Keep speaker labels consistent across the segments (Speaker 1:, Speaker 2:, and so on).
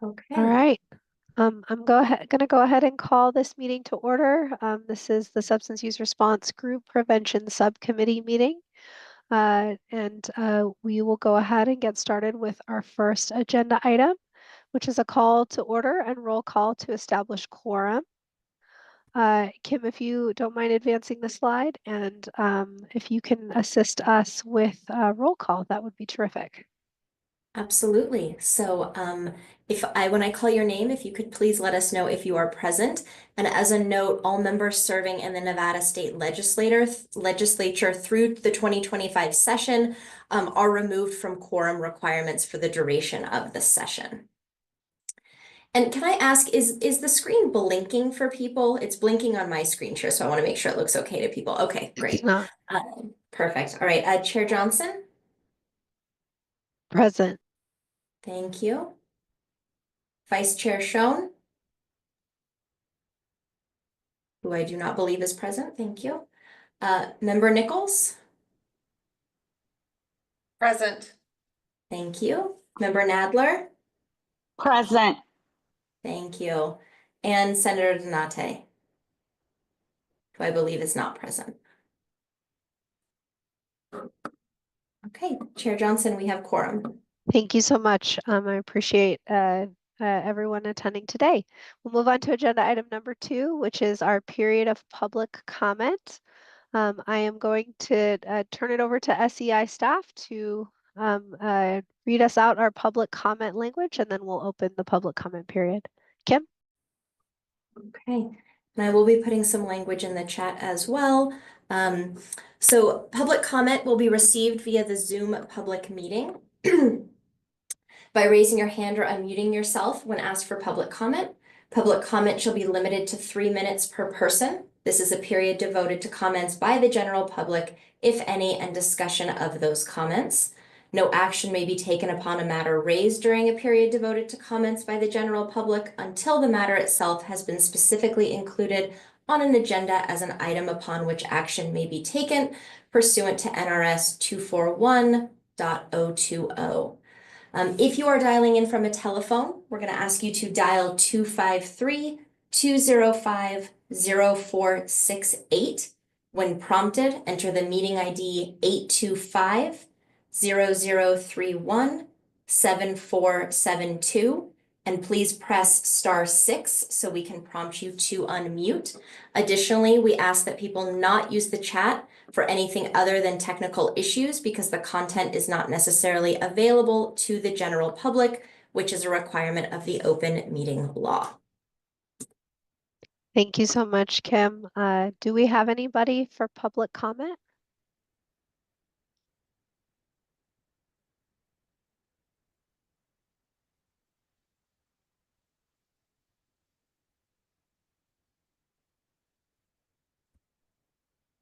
Speaker 1: Okay.
Speaker 2: All right. I'm going to go ahead and call this meeting to order. This is the Substance Use Response Group Prevention Subcommittee meeting. We will go ahead and get started with our first agenda item, which is a call to order and roll call to establish quorum. Kim, if you don't mind advancing the slide, and if you can assist us with roll call, that would be terrific.
Speaker 1: Absolutely. So when I call your name, if you could please let us know if you are present. And as a note, all members serving in the Nevada State Legislature through the 2025 session are removed from quorum requirements for the duration of the session. And can I ask, is the screen blinking for people? It's blinking on my screen share, so I want to make sure it looks okay to people. Okay, great.
Speaker 2: It's not
Speaker 1: Perfect. All right, Chair Johnson.
Speaker 2: present.
Speaker 1: Thank you. Vice Chair Schoen, who I do not believe is present. Thank you. Member Nichols.
Speaker 3: Present.
Speaker 1: Thank you. Member Nadler.
Speaker 4: Present.
Speaker 1: Thank you. And Senator Donate, who I believe is not present. Okay, Chair Johnson, we have quorum.
Speaker 2: Thank you so much. I appreciate everyone attending today. We'll move on to agenda item number 2, which is our period of public comment. I am going to turn it over to SEI staff to read us out our public comment language, and then we'll open the public comment period. Kim?
Speaker 1: Okay, and I will be putting some language in the chat as well. So public comment will be received via the Zoom public meeting by raising your hand or unmuting yourself when asked for public comment. Public comment shall be limited to 3 minutes per person. This is a period devoted to comments by the general public, if any, and discussion of those comments. No action may be taken upon a matter raised during a period devoted to comments by the general public until the matter itself has been specifically included on an agenda as an item upon which action may be taken pursuant to NRS 241.020. If you are dialing in from a telephone, we're going to ask you to dial 253-205-0468. When prompted, enter the meeting ID 825-0031-7472, and please press *6 so we can prompt you to unmute. Additionally, we ask that people not use the chat for anything other than technical issues because the content is not necessarily available to the general public, which is a requirement of the open meeting law.
Speaker 2: Thank you so much, Kim. Do we have anybody for public comment?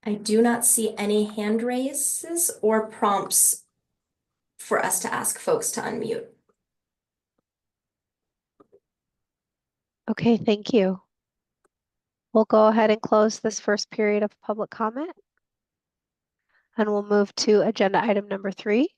Speaker 1: I do not see any hand raises or prompts for us to ask folks to unmute.
Speaker 2: Okay, thank you. We'll go ahead and close this first period of public comment. And we'll move to agenda item number 3.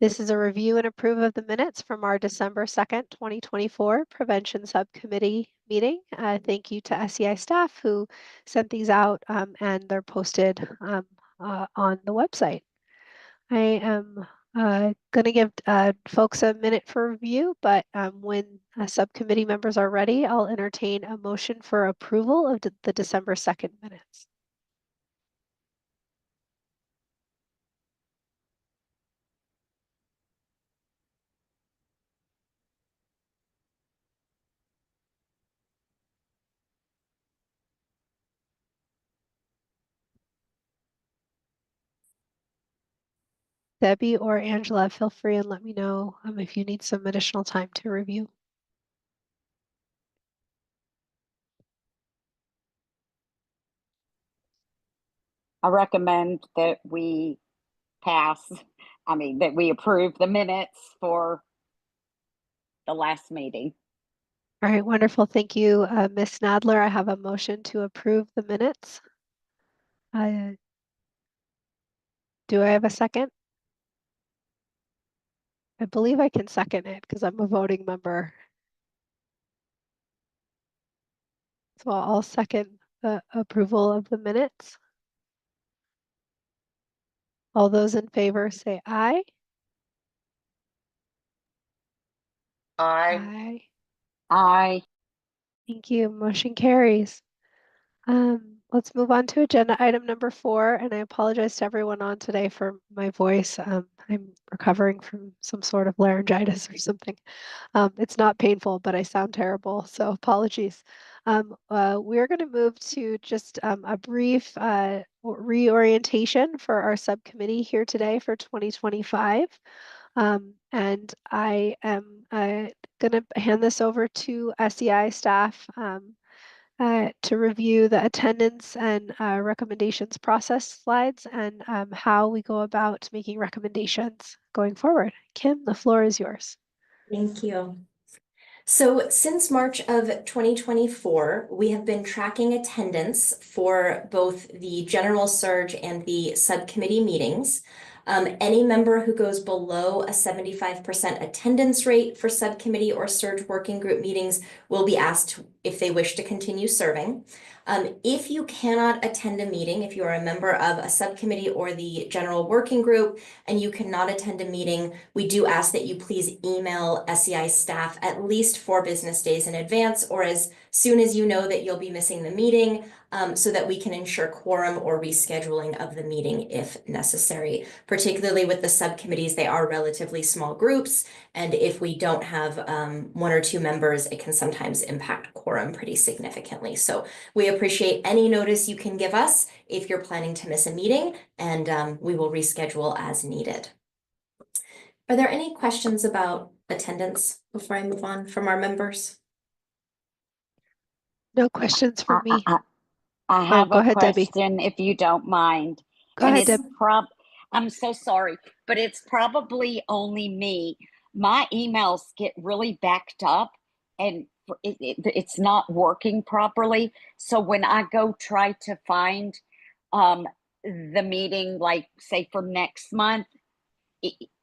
Speaker 2: This is a review and approve of the minutes from our December 2nd, 2024 Prevention Subcommittee meeting. Thank you to SEI staff who sent these out, and they're posted on the website. I am going to give folks a minute for review, but when subcommittee members are ready, I'll entertain a motion for approval of the December 2nd minutes. Debbie or Angela, feel free and let me know if you need some additional time to review.
Speaker 4: I recommend that we that we approve the minutes for the last meeting.
Speaker 2: All right, wonderful. Thank you, Ms. Nadler. I have a motion to approve the minutes. Do I have a second? I believe I can second it because I'm a voting member. So I'll second the approval of the minutes. All those in favor say aye. Aye.
Speaker 4: I,
Speaker 2: Thank you. Motion carries. Let's move on to agenda item number 4, and I apologize to everyone on today for my voice. I'm recovering from some sort of laryngitis or something. It's not painful, but I sound terrible, so apologies. We're going to move to just a brief reorientation for our subcommittee here today for 2025. And I am going to hand this over to SEI staff to review the attendance and recommendations process slides and how we go about making recommendations going forward. Kim, the floor is yours.
Speaker 1: Thank you. So since March of 2024, we have been tracking attendance for both the general surge and the subcommittee meetings. Any member who goes below a 75% attendance rate for subcommittee or surge working group meetings will be asked if they wish to continue serving. If you cannot attend a meeting, if you are a member of a subcommittee or the general working group and you cannot attend a meeting, we do ask that you please email SEI staff at least 4 business days in advance or as soon as you know that you'll be missing the meeting, so that we can ensure quorum or rescheduling of the meeting if necessary. Particularly with the subcommittees, they are relatively small groups, and if we don't have 1 or 2 members, it can sometimes impact quorum pretty significantly. So we appreciate any notice you can give us if you're planning to miss a meeting, and we will reschedule as needed. Are there any questions about attendance before I move on from our members?
Speaker 2: No questions for me.
Speaker 4: I have
Speaker 2: go
Speaker 4: a
Speaker 2: ahead, Debbie.
Speaker 4: question if you don't mind.
Speaker 2: Go
Speaker 4: And
Speaker 2: ahead,
Speaker 4: it's
Speaker 2: Deb.
Speaker 4: I'm so sorry, but it's probably only me. My emails get really backed up and it's not working properly. So when I go try to find the meeting, like say for next month,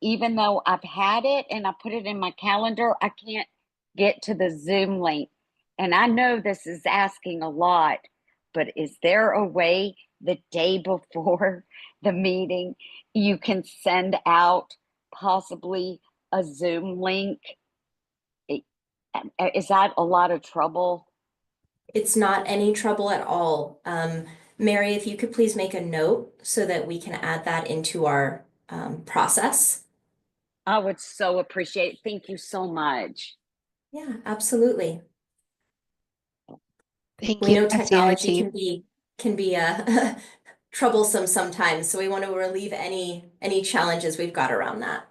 Speaker 4: even though I've had it and I put it in my calendar, I can't get to the Zoom link. And I know this is asking a lot, but is there a way the day before the meeting you can send out possibly a Zoom link? Is that a lot of trouble?
Speaker 1: It's not any trouble at all. Mary, if you could please make a note so that we can add that into our process.
Speaker 4: I would so appreciate it. Thank you so much.
Speaker 1: Yeah, absolutely.
Speaker 2: Thank
Speaker 1: We
Speaker 2: you,
Speaker 1: know
Speaker 2: SEI
Speaker 1: technology
Speaker 2: team.
Speaker 1: can be troublesome sometimes, so we want to relieve any challenges we've got around that.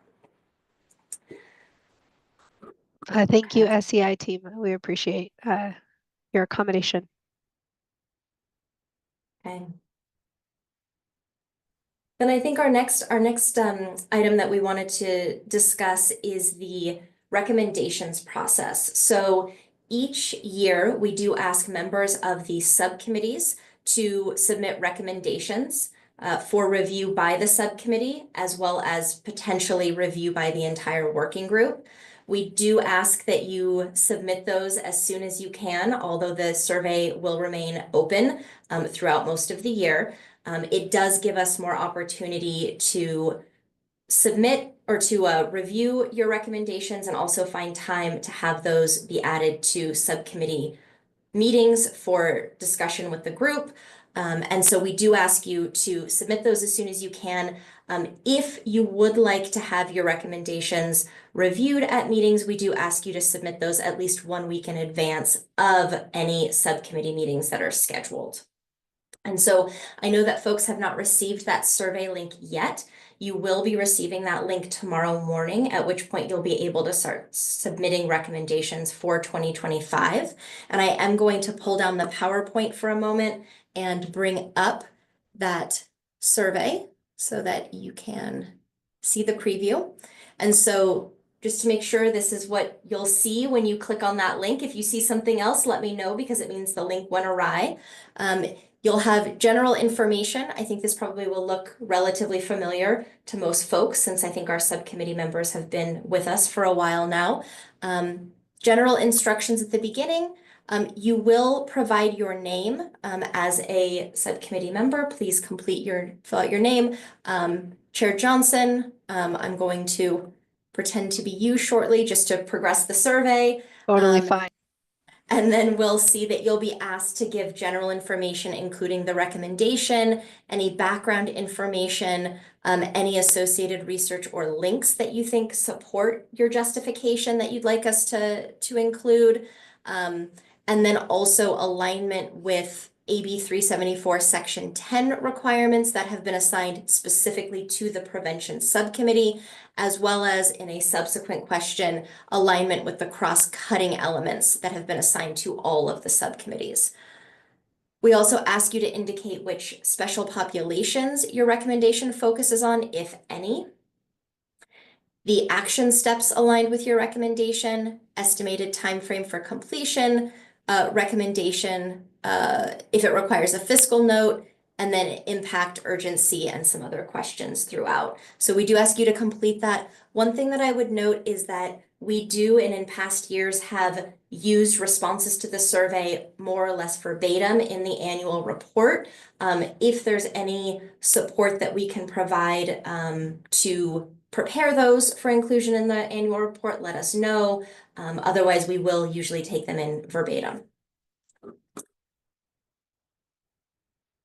Speaker 2: Thank you, SEI team. We appreciate your accommodation.
Speaker 1: Okay. Then I think our next item that we wanted to discuss is the recommendations process. So each year we do ask members of the subcommittees to submit recommendations for review by the subcommittee, as well as potentially review by the entire working group. We do ask that you submit those as soon as you can, although the survey will remain open throughout most of the year. It does give us more opportunity to submit or to review your recommendations and also find time to have those be added to subcommittee meetings for discussion with the group. And so we do ask you to submit those as soon as you can. If you would like to have your recommendations reviewed at meetings, we do ask you to submit those at least 1 week in advance of any subcommittee meetings that are scheduled. And so I know that folks have not received that survey link yet. You will be receiving that link tomorrow morning, at which point you'll be able to start submitting recommendations for 2025. And I am going to pull down the PowerPoint for a moment and bring up that survey so that you can see the preview. And so just to make sure this is what you'll see when you click on that link. If you see something else, let me know because it means the link went awry. You'll have general information. I think this probably will look relatively familiar to most folks since I think our subcommittee members have been with us for a while now. General instructions at the beginning. You will provide your name as a subcommittee member. Please fill out your name. Chair Johnson, I'm going to pretend to be you shortly just to progress the survey.
Speaker 2: Totally fine.
Speaker 1: And then we'll see that you'll be asked to give general information, including the recommendation, any background information, any associated research or links that you think support your justification that you'd like us to include. And then also alignment with AB 374 Section 10 requirements that have been assigned specifically to the prevention subcommittee, as well as in a subsequent question, alignment with the cross-cutting elements that have been assigned to all of the subcommittees. We also ask you to indicate which special populations your recommendation focuses on, if any. The action steps aligned with your recommendation, estimated time frame for completion, recommendation if it requires a fiscal note, and then impact, urgency, and some other questions throughout. So we do ask you to complete that. One thing that I would note is that we do, and in past years, have used responses to the survey more or less verbatim in the annual report. If there's any support that we can provide to prepare those for inclusion in the annual report, let us know. Otherwise, we will usually take them in verbatim.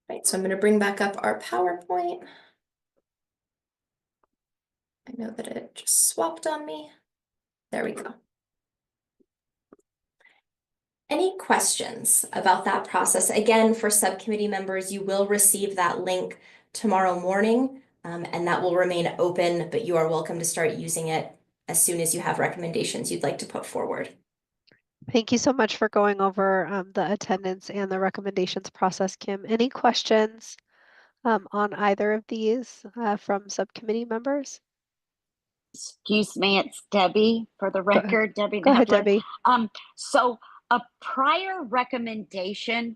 Speaker 1: Right, so I'm going to bring back up our PowerPoint. I know that it just swapped on me. There we go. Any questions about that process? Again, for subcommittee members, you will receive that link tomorrow morning, and that will remain open, but you are welcome to start using it as soon as you have recommendations you'd like to put forward.
Speaker 2: Thank you so much for going over the attendance and the recommendations process, Kim. Any questions on either of these from subcommittee members?
Speaker 4: Excuse me, it's Debbie for the record. Debbie
Speaker 2: Go ahead,
Speaker 4: Naplet.
Speaker 2: Debbie.
Speaker 4: So a prior recommendation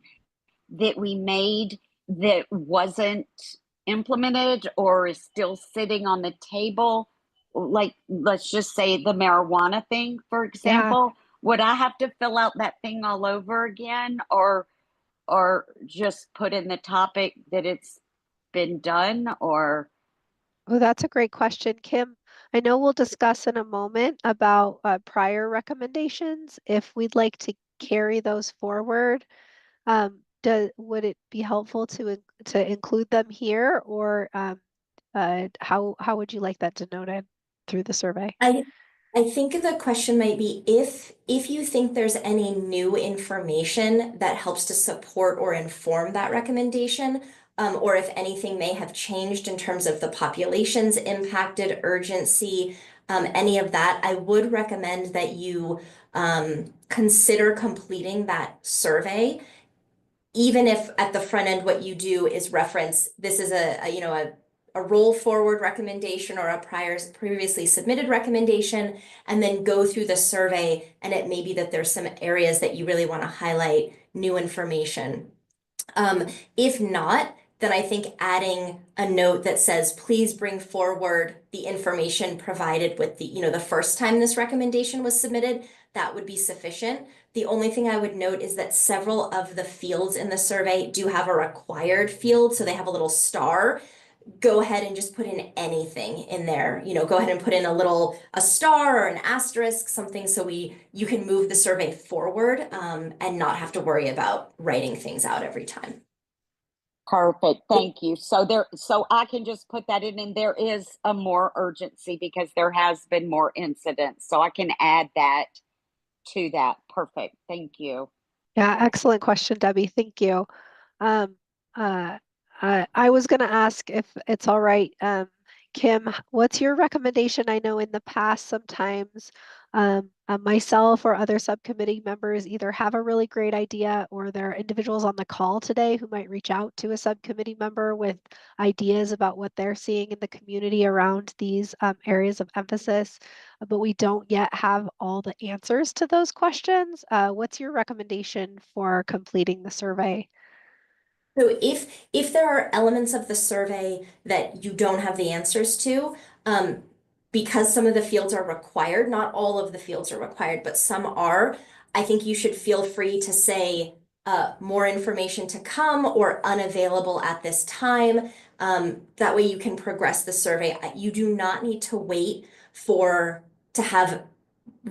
Speaker 4: that we made that wasn't implemented or is still sitting on the table, like let's just say the marijuana thing, for example, would I have to fill out that thing all over again, or just put in the topic that it's been done? Or
Speaker 2: Oh, that's a great question, Kim. I know we'll discuss in a moment about prior recommendations. If we'd like to carry those forward, would it be helpful to include them here, or how would you like that denoted through the survey?
Speaker 1: I think the question might be if you think there's any new information that helps to support or inform that recommendation, or if anything may have changed in terms of the populations impacted, urgency, any of that, I would recommend that you consider completing that survey. Even if at the front end what you do is reference this is a roll forward recommendation or a previously submitted recommendation, and then go through the survey, and it may be that there's some areas that you really want to highlight new information. If not, then I think adding a note that says, please bring forward the information provided with the first time this recommendation was submitted, that would be sufficient. The only thing I would note is that several of the fields in the survey do have a required field, so they have a little star. Go ahead and just put in anything in there. Go ahead and put in a star or an asterisk, something so you can move the survey forward and not have to worry about writing things out every time.
Speaker 4: perfect, thank you. So I can just put that in, and there is a more urgency because there has been more incidents, so I can add that to that. Perfect, thank you.
Speaker 2: Yeah, excellent question, Debbie. Thank you. I was going to ask if it's all right, Kim, what's your recommendation? I know in the past, sometimes myself or other subcommittee members either have a really great idea, or there are individuals on the call today who might reach out to a subcommittee member with ideas about what they're seeing in the community around these areas of emphasis, but we don't yet have all the answers to those questions. What's your recommendation for completing the survey?
Speaker 1: So if there are elements of the survey that you don't have the answers to, because some of the fields are required, not all of the fields are required, but some are, I think you should feel free to say more information to come or unavailable at this time. That way you can progress the survey. You do not need to wait to have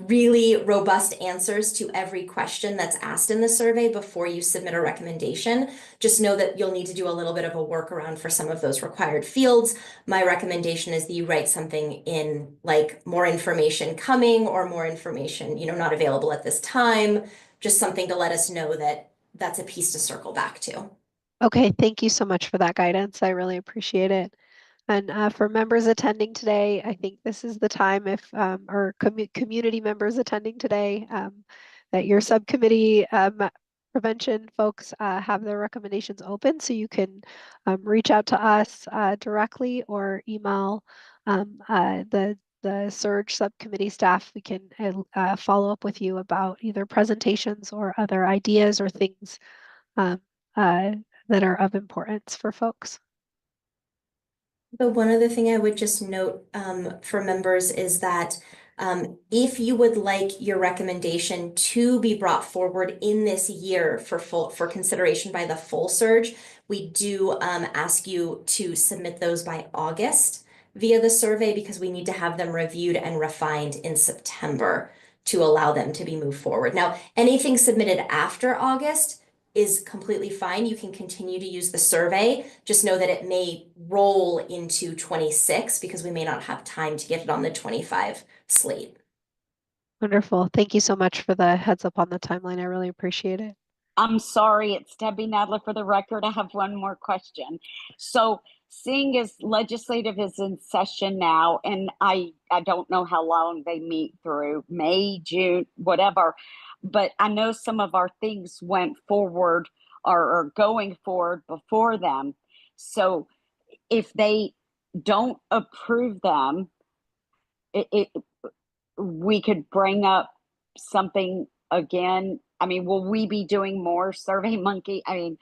Speaker 1: really robust answers to every question that's asked in the survey before you submit a recommendation. Just know that you'll need to do a little bit of a workaround for some of those required fields. My recommendation is that you write something in like more information coming or more information, not available at this time, just something to let us know that that's a piece to circle back to.
Speaker 2: Okay, thank you so much for that guidance. I really appreciate it. And for members attending today, I think this is the time if, or community members attending today, that your subcommittee prevention folks have their recommendations open, so you can reach out to us directly or email the SURG subcommittee staff. We can follow up with you about either presentations or other ideas or things um, that are of importance for folks.
Speaker 1: The one other thing I would just note for members is that if you would like your recommendation to be brought forward in this year for consideration by the full surge, we do ask you to submit those by August via the survey because we need to have them reviewed and refined in September to allow them to be moved forward. Now, anything submitted after August is completely fine. You can continue to use the survey. Just know that it may roll into 26 because we may not have time to get it on the 25 slate.
Speaker 2: Wonderful. Thank you so much for the heads up on the timeline. I really appreciate it.
Speaker 4: I'm sorry, it's Debbie Nadler for the record. I have one more question. So seeing as legislative is in session now, and I don't know how long they meet through, May, June, whatever, but I know some of our things went forward or are going forward before them. So if they don't approve them, we could bring up something again. I mean, will we be doing more Survey Monkey? I mean,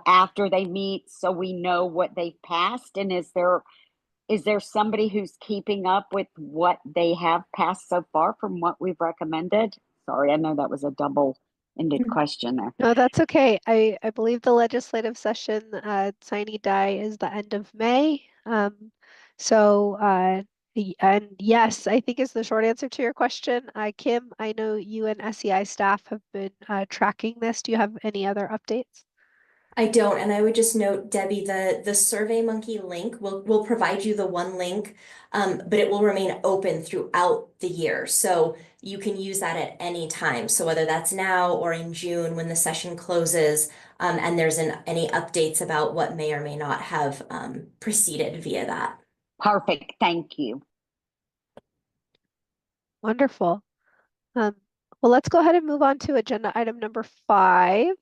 Speaker 4: after they meet, so we know what they've passed? And is there somebody who's keeping up with what they have passed so far from what we've recommended? Sorry, I know that was a double-ended question there.
Speaker 2: No, that's okay. I believe the legislative session, sine die, is the end of May. And yes, I think is the short answer to your question. Kim, I know you and SEI staff have been tracking this. Do you have any other updates?
Speaker 1: I don't, and I would just note, Debbie, the Survey Monkey link will provide you the one link, but it will remain open throughout the year. So you can use that at any time. So whether that's now or in June when the session closes, and there's any updates about what may or may not have proceeded via that.
Speaker 4: Perfect. Thank you.
Speaker 2: Wonderful. Well, let's go ahead and move on to agenda item number 5,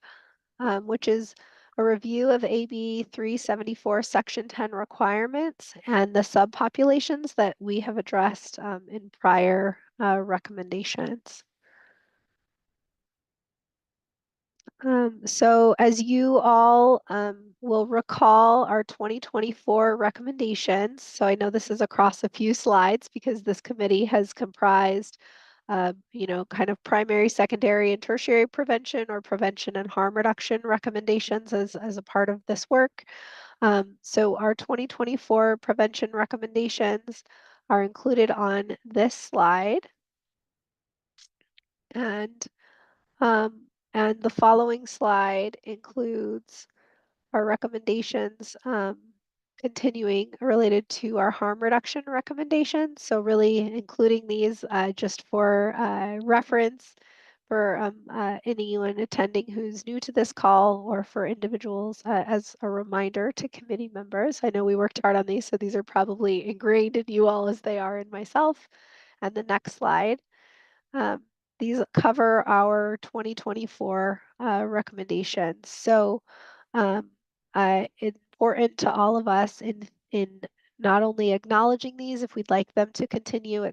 Speaker 2: which is a review of AB 374 Section 10 requirements and the subpopulations that we have addressed in prior recommendations. So as you all will recall our 2024 recommendations, so I know this is across a few slides because this committee has comprised kind of primary, secondary, and tertiary prevention or prevention and harm reduction recommendations as a part of this work. So our 2024 prevention recommendations are included on this slide. And the following slide includes our recommendations continuing related to our harm reduction recommendations. So really including these just for reference for anyone attending who's new to this call or for individuals as a reminder to committee members. I know we worked hard on these, so these are probably ingrained in you all as they are in myself. And the next slide. These cover our 2024 recommendations. So important to all of us in not only acknowledging these, if we'd like them to continue,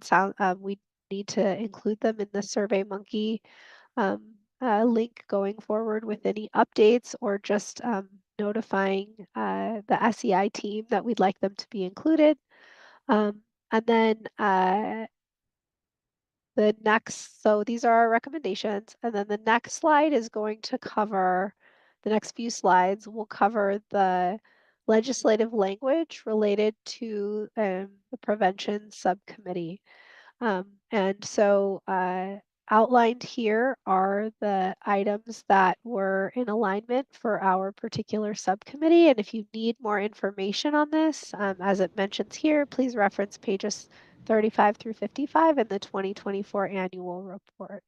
Speaker 2: we need to include them in the Survey Monkey link going forward with any updates or just notifying the SEI team that we'd like them to be included. And then So these are our recommendations, and then the next slide is going to cover, the next few slides will cover the legislative language related to the prevention subcommittee. And so outlined here are the items that were in alignment for our particular subcommittee. And if you need more information on this, as it mentions here, please reference pages 35 through 55 in the 2024 annual report.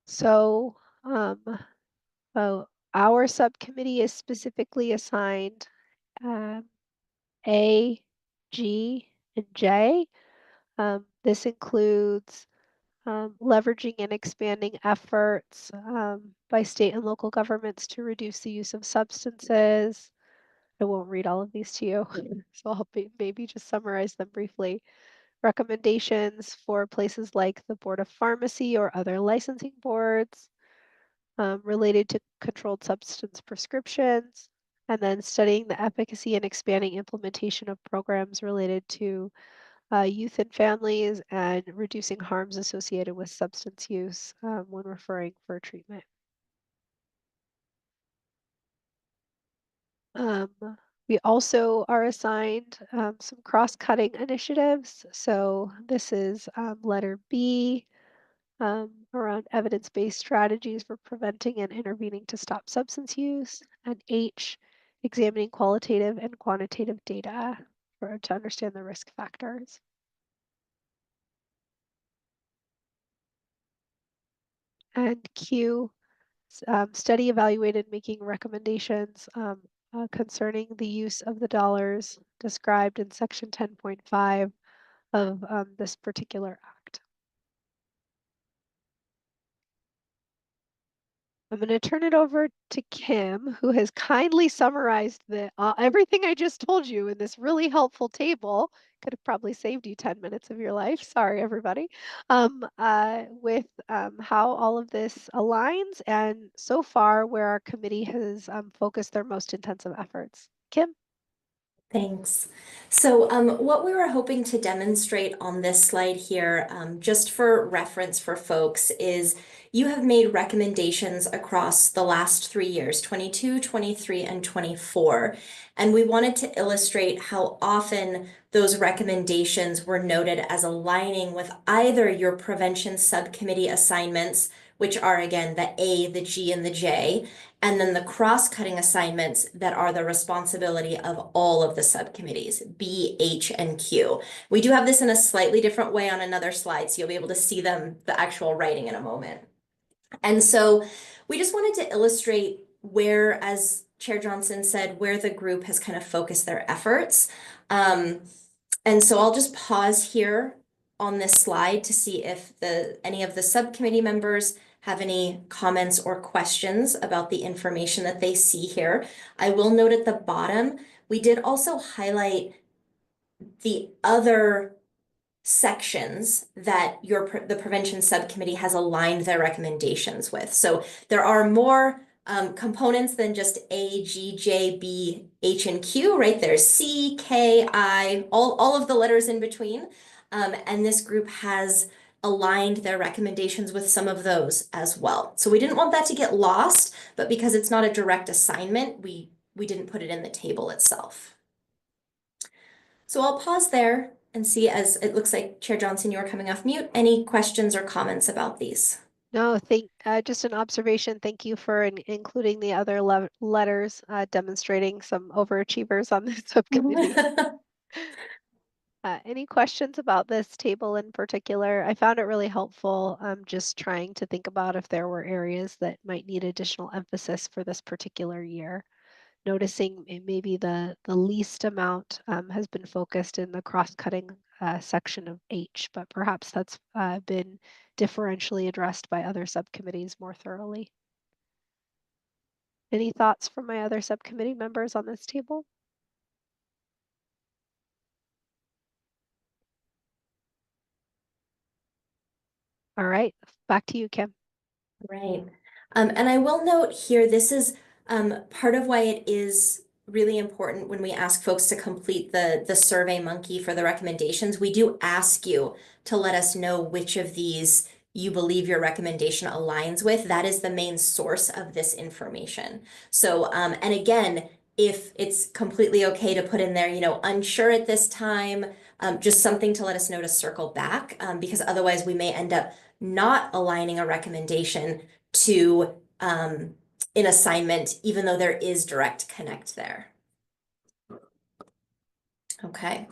Speaker 2: So our subcommittee is specifically assigned A, G, and J. This includes leveraging and expanding efforts by state and local governments to reduce the use of substances. I won't read all of these to you, so I'll maybe just summarize them briefly. Recommendations for places like the Board of Pharmacy or other licensing boards related to controlled substance prescriptions, and then studying the efficacy and expanding implementation of programs related to youth and families, and reducing harms associated with substance use when referring for treatment. We also are assigned some cross-cutting initiatives. So this is letter B, around evidence-based strategies for preventing and intervening to stop substance use, and H, examining qualitative and quantitative data to understand the risk factors. And Q, study, evaluated, making recommendations concerning the use of the dollars described in section 10.5 of this particular act. I'm going to turn it over to Kim, who has kindly summarized everything I just told you in this really helpful table. Could have probably saved you 10 minutes of your life. Sorry, everybody. With how all of this aligns, and so far where our committee has focused their most intensive efforts. Kim?
Speaker 1: Thanks. So what we were hoping to demonstrate on this slide here, just for reference for folks, is you have made recommendations across the last 3 years, 22, 23, and 24. And we wanted to illustrate how often those recommendations were noted as aligning with either your prevention subcommittee assignments, which are again the A, the G, and the J, and then the cross-cutting assignments that are the responsibility of all of the subcommittees, B, H, and Q. We do have this in a slightly different way on another slide, so you'll be able to see them, the actual writing, in a moment. And so we just wanted to illustrate where, as Chair Johnson said, where the group has kind of focused their efforts. And so I'll just pause here on this slide to see if any of the subcommittee members have any comments or questions about the information that they see here. I will note at the bottom, we did also highlight the other sections that the prevention subcommittee has aligned their recommendations with. So there are more components than just A, G, J, B, H, and Q, right? There's C, K, I, all of the letters in between. And this group has aligned their recommendations with some of those as well. So we didn't want that to get lost, but because it's not a direct assignment, we didn't put it in the table itself. So I'll pause there and see, as it looks like Chair Johnson, you're coming off mute. Any questions or comments about these?
Speaker 2: No, just an observation. Thank you for including the other letters, demonstrating some overachievers on the subcommittee. Any questions about this table in particular? I found it really helpful. Just trying to think about if there were areas that might need additional emphasis for this particular year. Noticing maybe the least amount has been focused in the cross-cutting section of H, but perhaps that's been differentially addressed by other subcommittees more thoroughly. Any thoughts from my other subcommittee members on this table? All right, back to you, Kim.
Speaker 1: Right. And I will note here, this is part of why it is really important when we ask folks to complete the Survey Monkey for the recommendations. We do ask you to let us know which of these you believe your recommendation aligns with. That is the main source of this information. So, and again, if it's completely okay to put in there, unsure at this time, just something to let us know to circle back, because otherwise we may end up not aligning a recommendation to an assignment, even though there is direct connect there. Okay.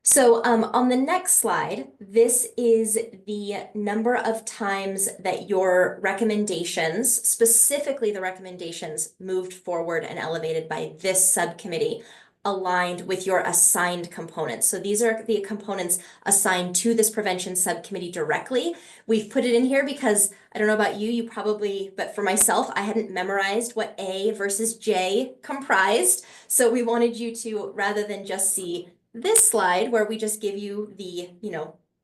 Speaker 1: So on the next slide, this is the number of times that your recommendations, specifically the recommendations moved forward and elevated by this subcommittee, aligned with your assigned components. So these are the components assigned to this prevention subcommittee directly. We've put it in here because I don't know about you probably, but for myself, I hadn't memorized what A versus J comprised. So we wanted you to, rather than just see this slide where we just give you the,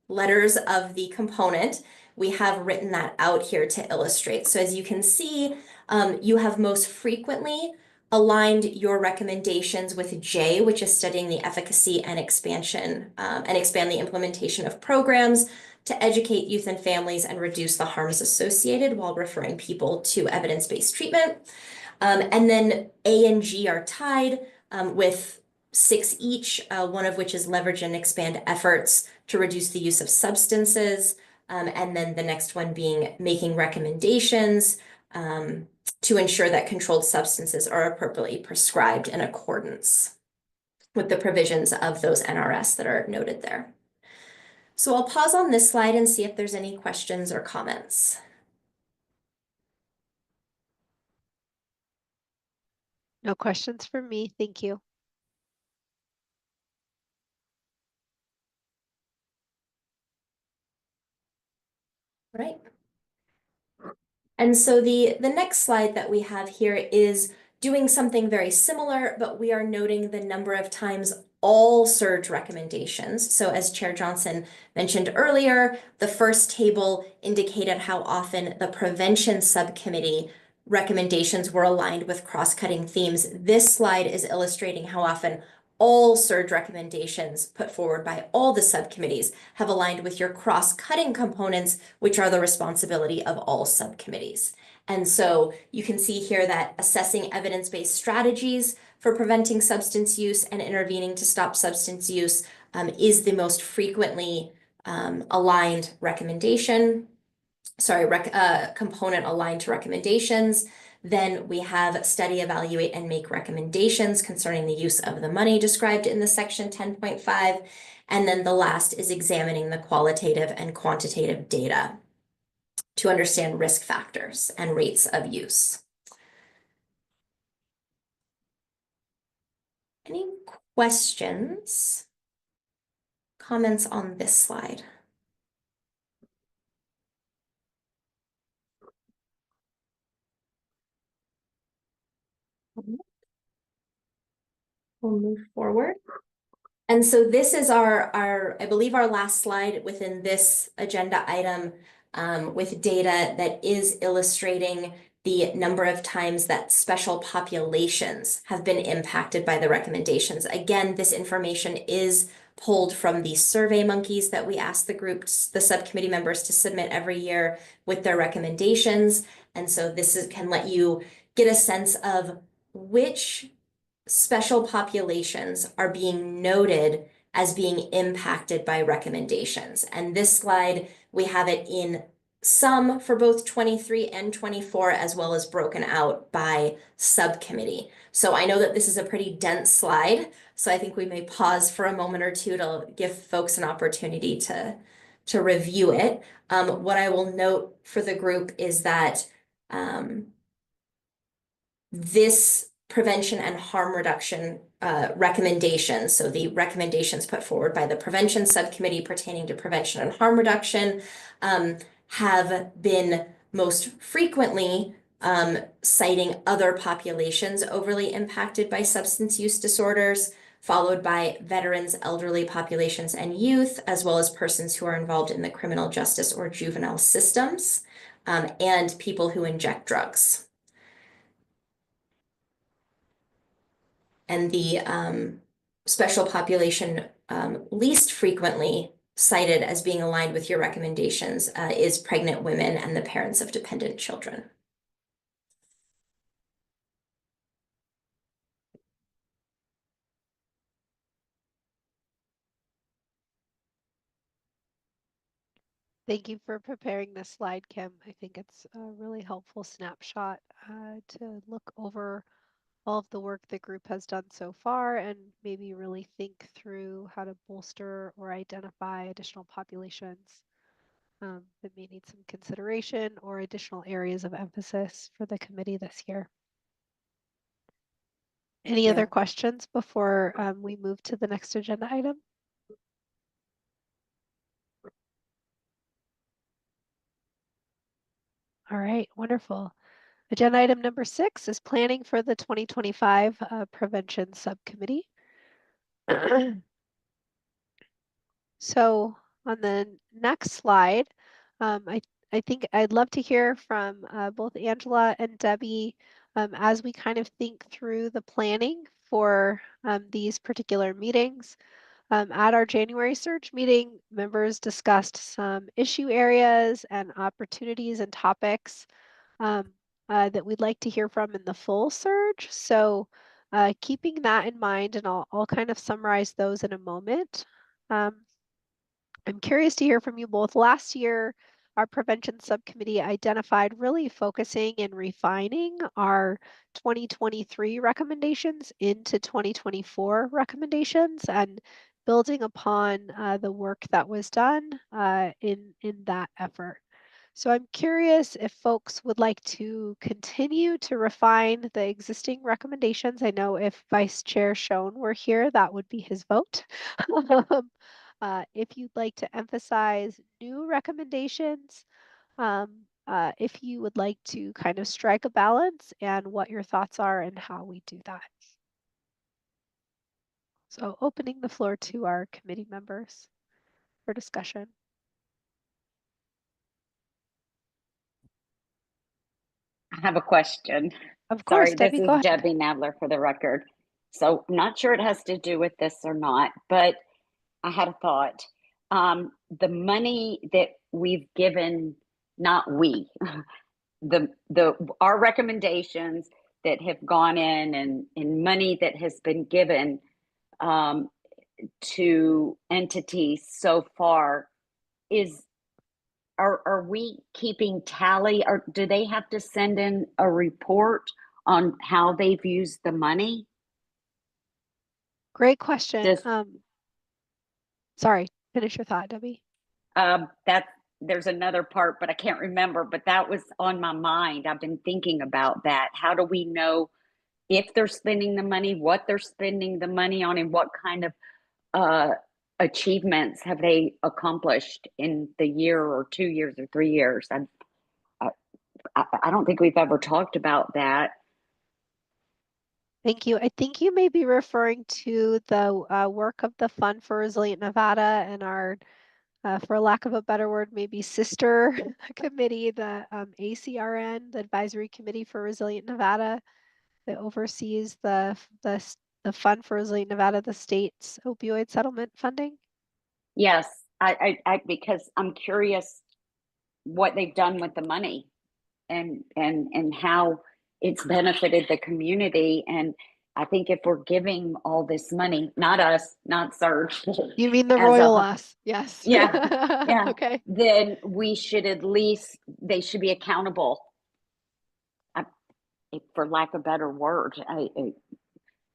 Speaker 1: letters of the component, we have written that out here to illustrate. So as you can see, you have most frequently aligned your recommendations with J, which is studying the efficacy and expansion and expand the implementation of programs to educate youth and families and reduce the harms associated while referring people to evidence-based treatment. And then A and G are tied with 6 each, one of which is leverage and expand efforts to reduce the use of substances. And then the next one being making recommendations to ensure that controlled substances are appropriately prescribed in accordance with the provisions of those NRS that are noted there. So I'll pause on this slide and see if there's any questions or comments.
Speaker 2: No questions from me. Thank you.
Speaker 1: Right. And so the next slide that we have here is doing something very similar, but we are noting the number of times all SURG recommendations. So as Chair Johnson mentioned earlier, the first table indicated how often the prevention subcommittee recommendations were aligned with cross-cutting themes. This slide is illustrating how often all SURG recommendations put forward by all the subcommittees have aligned with your cross-cutting components, which are the responsibility of all subcommittees. And so you can see here that assessing evidence-based strategies for preventing substance use and intervening to stop substance use is the most frequently aligned recommendation. Component aligned to recommendations. Then we have study, evaluate, and make recommendations concerning the use of the money described in the section 10.5. And then the last is examining the qualitative and quantitative data to understand risk factors and rates of use. Any questions, comments on this slide? We'll move forward. And so this is our I believe our last slide within this agenda item with data that is illustrating the number of times that special populations have been impacted by the recommendations. Again, this information is pulled from the Survey Monkeys that we ask the subcommittee members to submit every year with their recommendations. And so this can let you get a sense of which special populations are being noted as being impacted by recommendations. And this slide, we have it in sum for both 23 and 24, as well as broken out by subcommittee. So I know that this is a pretty dense slide, so I think we may pause for a moment or two to give folks an opportunity to review it. What I will note for the group is that this prevention and harm reduction recommendations, so the recommendations put forward by the prevention subcommittee pertaining to prevention and harm reduction, have been most frequently citing other populations overly impacted by substance use disorders, followed by veterans, elderly populations, and youth, as well as persons who are involved in the criminal justice or juvenile systems, and people who inject drugs. And the special population least frequently cited as being aligned with your recommendations is pregnant women and the parents of dependent children.
Speaker 2: Thank you for preparing this slide, Kim. I think it's a really helpful snapshot to look over all of the work the group has done so far and maybe really think through how to bolster or identify additional populations that may need some consideration or additional areas of emphasis for the committee this year. Any other questions before we move to the next agenda item? All right, wonderful. Agenda item number 6 is planning for the 2025 prevention subcommittee. So on the next slide, I think I'd love to hear from both Angela and Debbie as we kind of think through the planning for these particular meetings. At our January SURG meeting, members discussed some issue areas and opportunities and topics that we'd like to hear from in the full SURG. So keeping that in mind, and I'll kind of summarize those in a moment. I'm curious to hear from you both. Last year, our prevention subcommittee identified really focusing and refining our 2023 recommendations into 2024 recommendations and building upon the work that was done in that effort. So I'm curious if folks would like to continue to refine the existing recommendations. I know if Vice Chair Schoen were here, that would be his vote. If you'd like to emphasize new recommendations, if you would like to kind of strike a balance and what your thoughts are and how we do that. So opening the floor to our committee members for discussion.
Speaker 4: I have a question.
Speaker 2: Of course,
Speaker 4: Sorry,
Speaker 2: Debbie,
Speaker 4: this
Speaker 2: go
Speaker 4: is
Speaker 2: ahead.
Speaker 4: Debbie Nadler for the record. So I'm not sure it has to do with this or not, but I had a thought. The money that we've given, not we, our recommendations that have gone in and money that has been given to entities so far are we keeping tally, or do they have to send in a report on how they've used the money?
Speaker 2: Great question.
Speaker 4: Does
Speaker 2: Sorry, finish your thought, Debbie.
Speaker 4: that there's another part, but I can't remember, but that was on my mind. I've been thinking about that. How do we know if they're spending the money, what they're spending the money on, and what kind of achievements have they accomplished in the year or 2 years or 3 years? I don't think we've ever talked about that.
Speaker 2: Thank you. I think you may be referring to the work of the Fund for Resilient Nevada and our, for lack of a better word, maybe sister committee, the ACRN, the Advisory Committee for Resilient Nevada, that oversees the Fund for Resilient Nevada, the state's opioid settlement funding.
Speaker 4: Yes, I because I'm curious what they've done with the money and how it's benefited the community. And I think if we're giving all this money, not us, not SURG,
Speaker 2: You mean the
Speaker 4: as
Speaker 2: royal us? Yes.
Speaker 4: yeah.
Speaker 2: Okay.
Speaker 4: Then we should they should be accountable. For lack of a better word,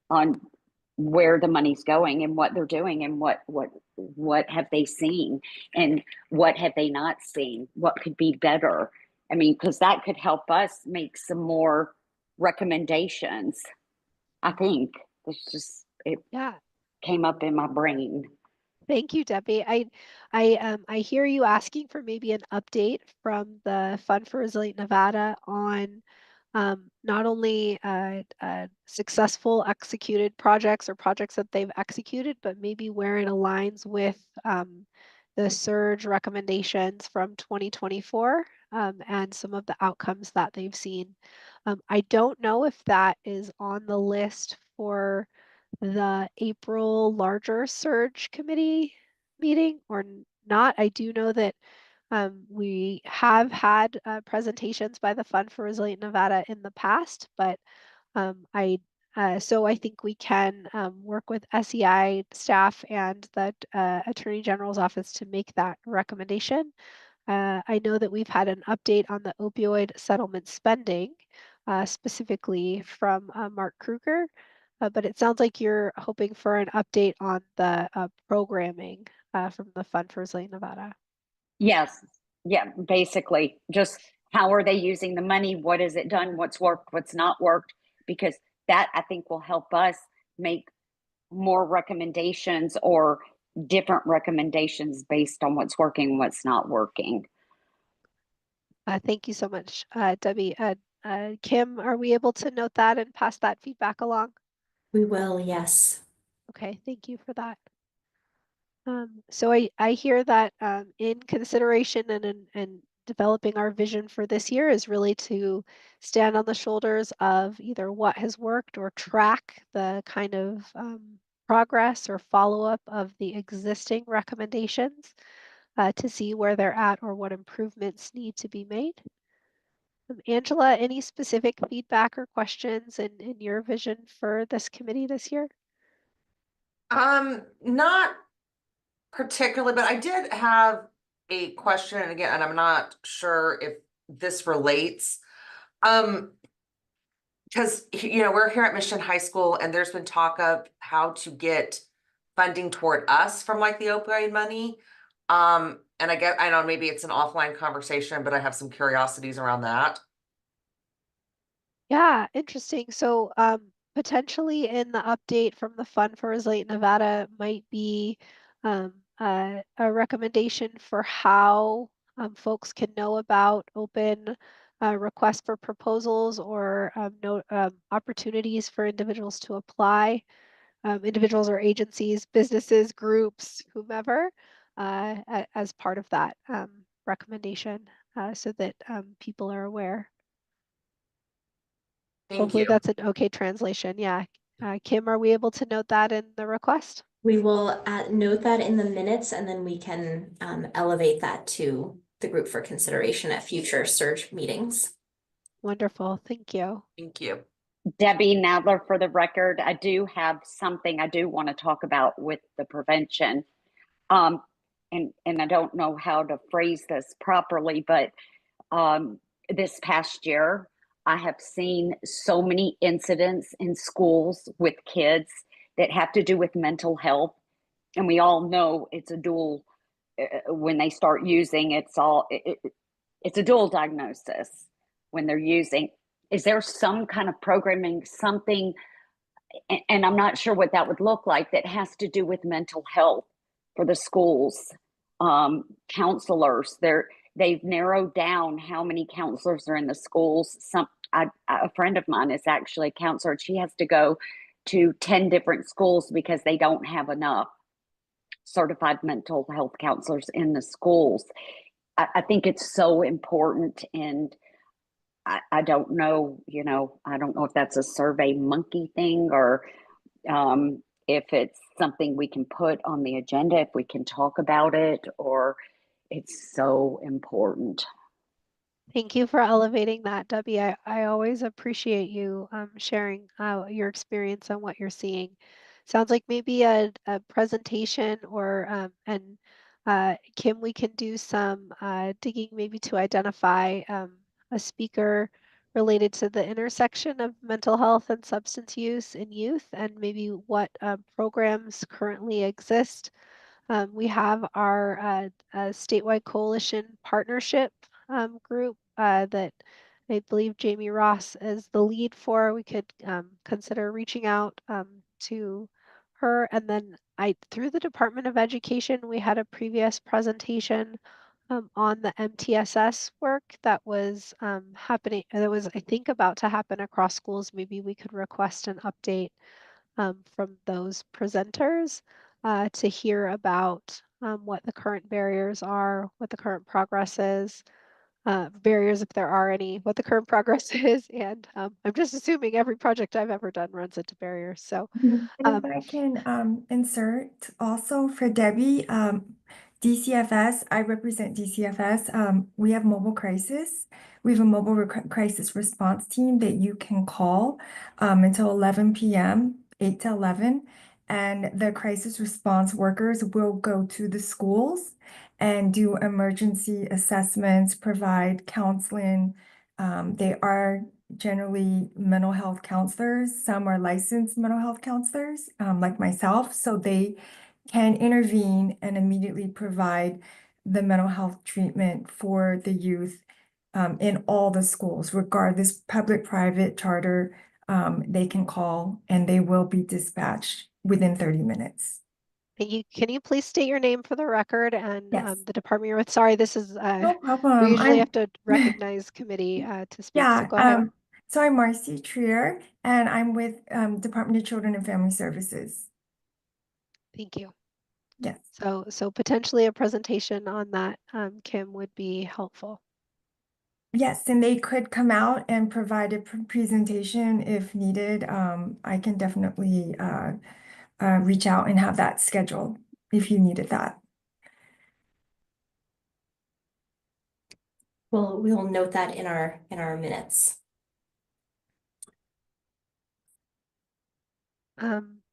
Speaker 4: on where the money's going and what they're doing and what have they seen and what have they not seen, what could be better. I mean, because that could help us make some more recommendations. I think it came up in my brain.
Speaker 2: Thank you, Debbie. I hear you asking for maybe an update from the Fund for Resilient Nevada on not only successful executed projects or projects that they've executed, but maybe where it aligns with the SURG recommendations from 2024 and some of the outcomes that they've seen. I don't know if that is on the list for the April larger SURG committee meeting or not. I do know that we have had presentations by the Fund for Resilient Nevada in the past, but so I think we can work with SEI staff and the Attorney General's office to make that recommendation. I know that we've had an update on the opioid settlement spending, specifically from Mark Kruger, but it sounds like you're hoping for an update on the programming from the Fund for Resilient Nevada.
Speaker 4: Yes. Yeah, basically just how are they using the money? What has it done? What's worked? What's not worked? Because that I think will help us make more recommendations or different recommendations based on what's working and what's not working.
Speaker 2: Thank you so much, Debbie. Kim, are we able to note that and pass that feedback along?
Speaker 1: We will, yes.
Speaker 2: Okay, thank you for that. So I hear that in consideration and developing our vision for this year is really to stand on the shoulders of either what has worked or track the kind of progress or follow-up of the existing recommendations to see where they're at or what improvements need to be made. Angela, any specific feedback or questions in your vision for this committee this year?
Speaker 3: Not particularly, but I did have a question, and again, and I'm not sure if this relates. Because we're here at Mission High School, and there's been talk of how to get funding toward us from like the opioid money. And I know maybe it's an offline conversation, but I have some curiosities around that.
Speaker 2: Yeah, interesting. So potentially in the update from the Fund for Resilient Nevada might be a recommendation for how folks can know about open requests for proposals or opportunities for individuals to apply, individuals or agencies, businesses, groups, whomever, as part of that recommendation so that people are aware.
Speaker 3: Thank
Speaker 2: Hopefully
Speaker 3: you.
Speaker 2: that's an okay translation. Yeah. Kim, are we able to note that in the request?
Speaker 1: We will note that in the minutes, and then we can elevate that to the group for consideration at future SURG meetings.
Speaker 2: Wonderful. Thank you.
Speaker 3: Thank you.
Speaker 4: Debbie Nadler, for the record, I do have something I do want to talk about with the prevention. And I don't know how to phrase this properly, but this past year, I have seen so many incidents in schools with kids that have to do with mental health. And we all know it's a dual, when they start using, it's a dual diagnosis when they're using. Is there some kind of programming, something, and I'm not sure what that would look like, that has to do with mental health for the schools? Counselors, they've narrowed down how many counselors are in the schools. A friend of mine is actually a counselor. She has to go to 10 different schools because they don't have enough certified mental health counselors in the schools. I think it's so important, and I don't know, I don't know if that's a Survey Monkey thing or if it's something we can put on the agenda, if we can talk about it, or it's so important.
Speaker 2: Thank you for elevating that, Debbie. I always appreciate you sharing your experience on what you're seeing. Sounds like maybe a presentation or, and Kim, we can do some digging maybe to identify a speaker related to the intersection of mental health and substance use in youth and maybe what programs currently exist. We have our statewide coalition partnership group that I believe Jamie Ross is the lead for. We could consider reaching out to her. And then through the Department of Education, we had a previous presentation on the MTSS work that was happening, that was, I think, about to happen across schools. Maybe we could request an update from those presenters to hear about what the current barriers are, what the current progress is, barriers if there are any, what the current progress is, and I'm just assuming every project I've ever done runs into barriers. So
Speaker 5: And if I can insert also for Debbie, DCFS, I represent DCFS. We have mobile crisis. We have a mobile crisis response team that you can call until 11 p.m., 8 to 11. And the crisis response workers will go to the schools and do emergency assessments, provide counseling. They are generally mental health counselors. Some are licensed mental health counselors, like myself, so they can intervene and immediately provide the mental health treatment for the youth in all the schools, regardless, public, private, charter, they can call and they will be dispatched within 30 minutes.
Speaker 2: can you please state your name for the record and
Speaker 5: Yes.
Speaker 2: the department you're with? Sorry, this is
Speaker 5: No
Speaker 2: we
Speaker 5: problem.
Speaker 2: usually have to recognize committee to speak. So
Speaker 5: Yeah,
Speaker 2: go ahead.
Speaker 5: so I'm Marcy Trier, and I'm with Department of Children and Family Services.
Speaker 2: Thank you.
Speaker 5: Yes.
Speaker 2: So potentially a presentation on that, Kim, would be helpful.
Speaker 5: Yes, and they could come out and provide a presentation if needed. I can definitely reach out and have that scheduled if you needed that.
Speaker 1: Well, we will note that in our minutes.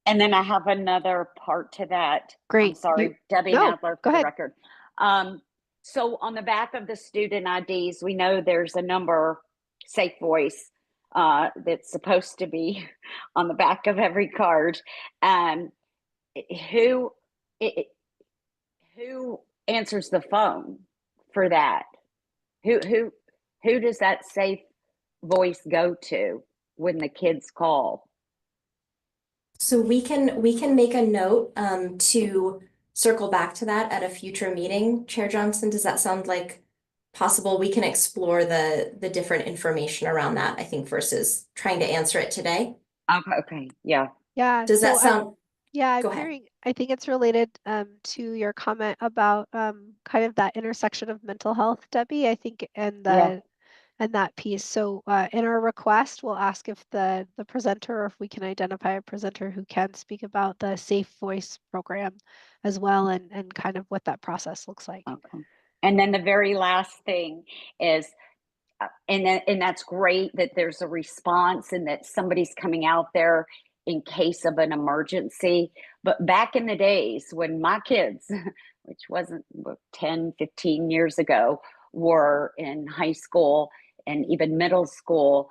Speaker 4: And then I have another part to that.
Speaker 2: Great.
Speaker 4: I'm sorry, Debbie
Speaker 2: No,
Speaker 4: Nadler
Speaker 2: go
Speaker 4: for the
Speaker 2: ahead.
Speaker 4: record. So on the back of the student IDs, we know there's a number, Safe Voice, that's supposed to be on the back of every card. Who answers the phone for that? Who does that Safe Voice go to when the kids call?
Speaker 1: So we can make a note to circle back to that at a future meeting. Chair Johnson, does that sound like possible? We can explore the different information around that, I think, versus trying to answer it today.
Speaker 4: Okay, yeah.
Speaker 2: Yeah.
Speaker 1: Does that
Speaker 2: so
Speaker 1: sound?
Speaker 2: Yeah,
Speaker 1: Go
Speaker 2: I'm
Speaker 1: ahead.
Speaker 2: hearing, I think it's related to your comment about kind of that intersection of mental health, Debbie, I think, and
Speaker 4: Yeah.
Speaker 2: that piece. So in our request, we'll ask if the presenter, or if we can identify a presenter who can speak about the Safe Voice program as well, and kind of what that process looks like.
Speaker 4: Okay. And then the very last thing is, and that's great that there's a response and that somebody's coming out there in case of an emergency. But back in the days when my kids, which wasn't 10, 15 years ago, were in high school and even middle school,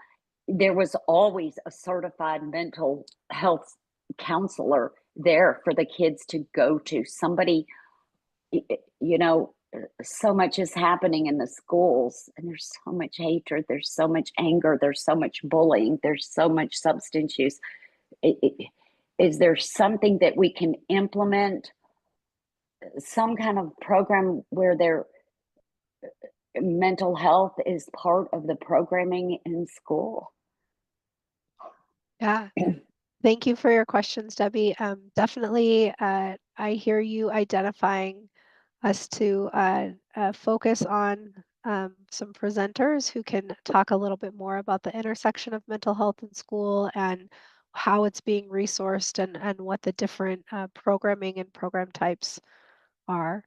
Speaker 4: there was always a certified mental health counselor there for the kids to go to. Somebody, you know, so much is happening in the schools, and there's so much hatred, there's so much anger, there's so much bullying, there's so much substance use. Is there something that we can implement, some kind of program where their mental health is part of the programming in school?
Speaker 2: Yeah. Thank you for your questions, Debbie. Definitely, I hear you identifying us to focus on some presenters who can talk a little bit more about the intersection of mental health in school and how it's being resourced, and what the different programming and program types are.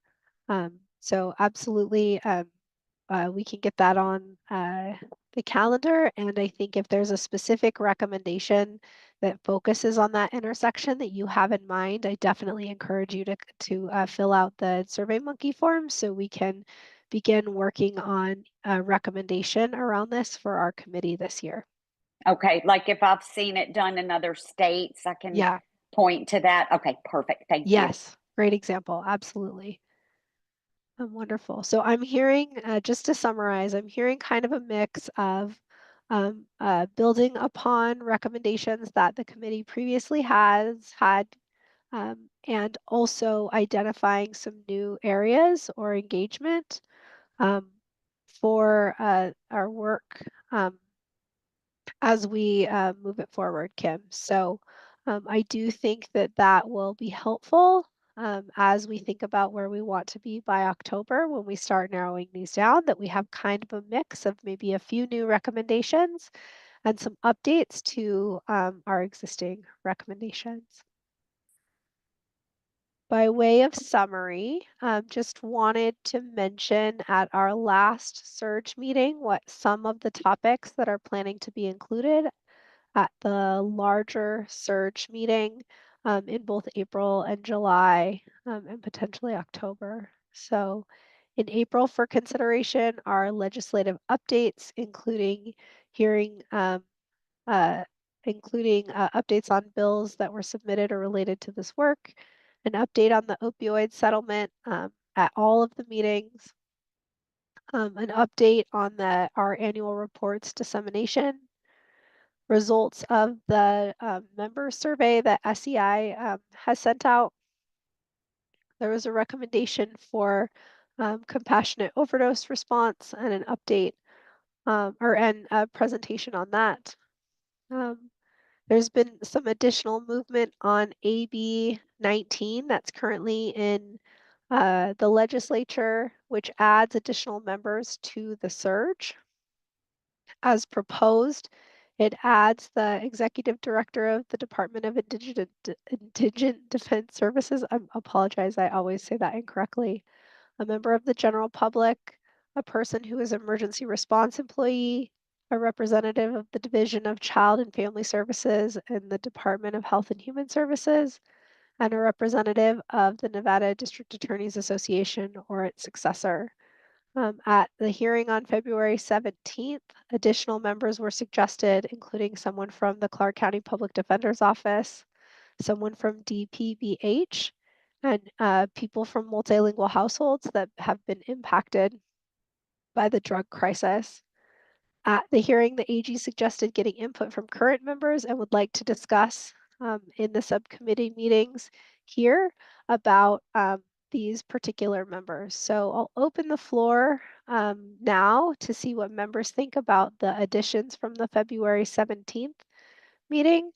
Speaker 2: So absolutely, we can get that on the calendar. And I think if there's a specific recommendation that focuses on that intersection that you have in mind, I definitely encourage you to fill out the SurveyMonkey form so we can begin working on a recommendation around this for our committee this year.
Speaker 4: Okay, like if I've seen it done in other states, I can point to that. Okay, perfect. Thank you.
Speaker 2: Yes, great example. Absolutely. Wonderful. So I'm hearing, just to summarize, I'm hearing kind of a mix of building upon recommendations that the committee previously has had, and also identifying some new areas or engagement for our work as we move it forward, Kim. So I do think that that will be helpful. as we think about where we want to be by October when we start narrowing these down, that we have kind of a mix of maybe a few new recommendations and some updates to our existing recommendations. By way of summary, just wanted to mention at our last SURG meeting what some of the topics that are planning to be included at the larger SURG meeting in both April and July and potentially October. So in April for consideration are legislative updates, including hearing updates on bills that were submitted or related to this work, an update on the opioid settlement at all of the meetings, an update on our annual reports dissemination, results of the member survey that SEI has sent out. There was a recommendation for compassionate overdose response and an update and a presentation on that. There's been some additional movement on AB 19 that's currently in the legislature, which adds additional members to the SURG. As proposed, it adds the executive director of the Department of Indigent Defense Services. I apologize, I always say that incorrectly. A member of the general public, a person who is emergency response employee, a representative of the Division of Child and Family Services in the Department of Health and Human Services, and a representative of the Nevada District Attorneys Association or its successor. At the hearing on February 17th, additional members were suggested, including someone from the Clark County Public Defender's Office, someone from DPBH, and people from multilingual households that have been impacted by the drug crisis. At the hearing, the AG suggested getting input from current members and would like to discuss in the subcommittee meetings here about these particular members. So I'll open the floor now to see what members think about the additions from the February 17th meeting.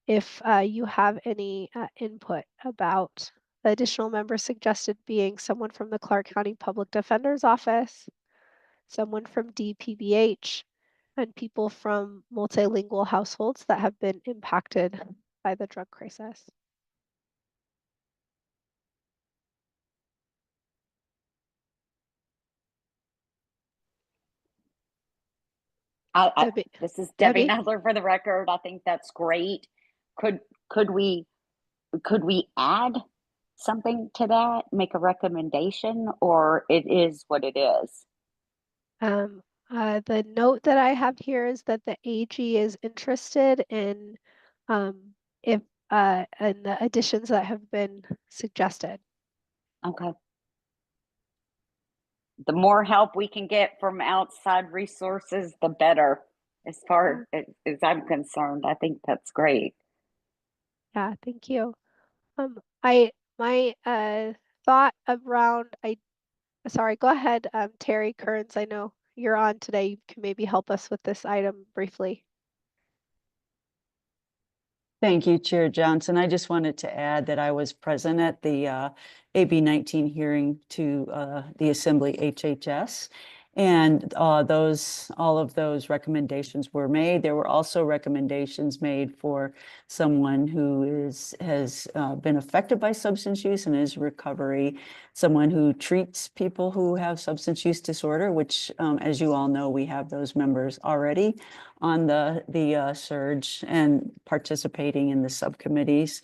Speaker 2: If you have any input about the additional members suggested being someone from the Clark County Public Defender's Office, someone from DPBH, and people from multilingual households that have been impacted by the drug crisis. Debbie.
Speaker 4: This is Debbie
Speaker 2: Debbie?
Speaker 4: Nadler for the record. I think that's great. Could we add something to that, make a recommendation, or it is what it is?
Speaker 2: The note that I have here is that the AG is interested in if in the additions that have been suggested.
Speaker 4: Okay. The more help we can get from outside resources, the better, as far as I'm concerned. I think that's great.
Speaker 2: Yeah, thank you. My thought around sorry, go ahead, Terry Kearns. I know you're on today. You can maybe help us with this item briefly.
Speaker 6: Thank you, Chair Johnson. I just wanted to add that I was present at the AB 19 hearing to the Assembly HHS. And all of those recommendations were made. There were also recommendations made for someone who has been affected by substance use and is recovery, someone who treats people who have substance use disorder, which, as you all know, we have those members already on the SURG and participating in the subcommittees.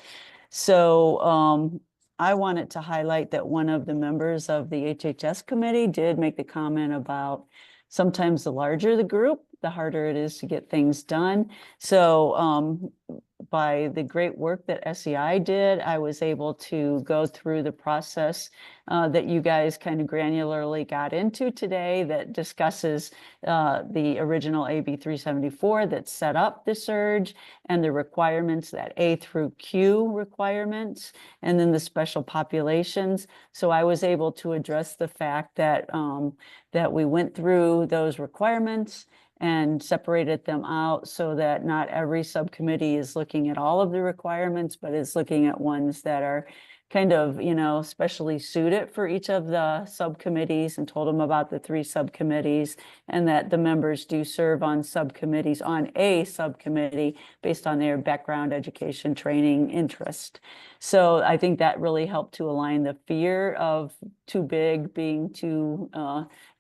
Speaker 6: So I wanted to highlight that one of the members of the HHS committee did make the comment about sometimes the larger the group, the harder it is to get things done. So by the great work that SEI did, I was able to go through the process that you guys kind of granularly got into today that discusses the original AB 374 that set up the SURG and the requirements, that A through Q requirements, and then the special populations. So I was able to address the fact that that we went through those requirements and separated them out so that not every subcommittee is looking at all of the requirements, but is looking at ones that are kind of, specially suited for each of the subcommittees and told them about the 3 subcommittees and that the members do serve on subcommittees on a subcommittee based on their background, education, training, interest. So I think that really helped to align the fear of too big being too,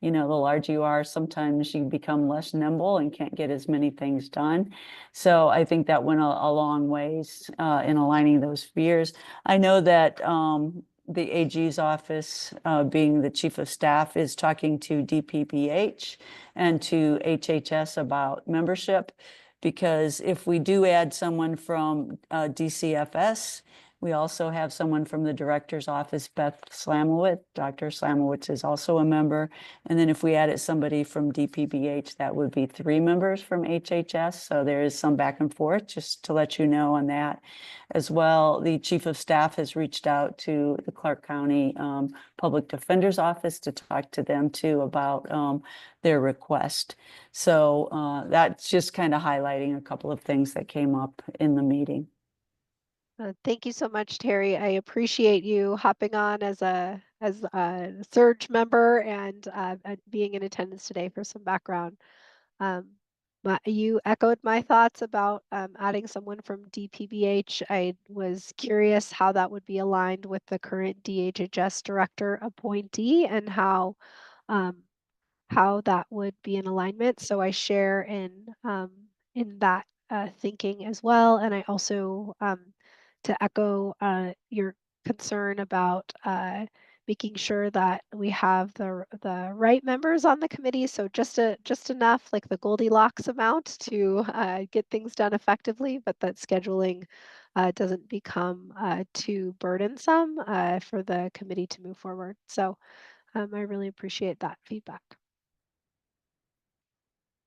Speaker 6: the larger you are, sometimes you become less nimble and can't get as many things done. So I think that went a long ways in aligning those fears. I know that the AG's office, being the chief of staff, is talking to DPPH and to HHS about membership, because if we do add someone from DCFS, we also have someone from the director's office, Beth Slamowitz. Dr. Slamowitz is also a member. And then if we added somebody from DPBH, that would be 3 members from HHS. So there is some back and forth, just to let you know on that. As well, the chief of staff has reached out to the Clark County Public Defender's Office to talk to them too about their request. So that's just kind of highlighting a couple of things that came up in the meeting.
Speaker 2: Thank you so much, Terry. I appreciate you hopping on as a SURG member and being in attendance today for some background. You echoed my thoughts about adding someone from DPBH. I was curious how that would be aligned with the current DHHS director appointee and how that would be in alignment. So I share in that thinking as well. And I also, to echo your concern about making sure that we have the right members on the committee. So just enough, like the Goldilocks amount to get things done effectively, but that scheduling doesn't become too burdensome for the committee to move forward. So I really appreciate that feedback.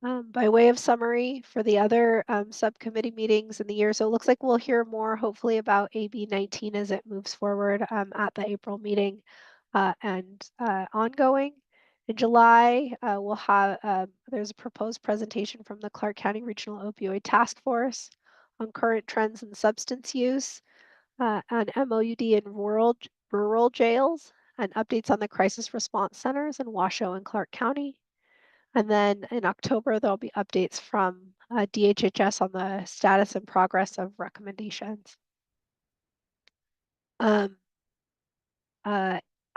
Speaker 2: By way of summary for the other subcommittee meetings in the year, so it looks like we'll hear more hopefully about AB 19 as it moves forward at the April meeting and ongoing. In July, we'll have, there's a proposed presentation from the Clark County Regional Opioid Task Force on current trends in substance use, on MOUD in rural jails, and updates on the crisis response centers in Washoe and Clark County. And then in October, there'll be updates from DHHS on the status and progress of recommendations.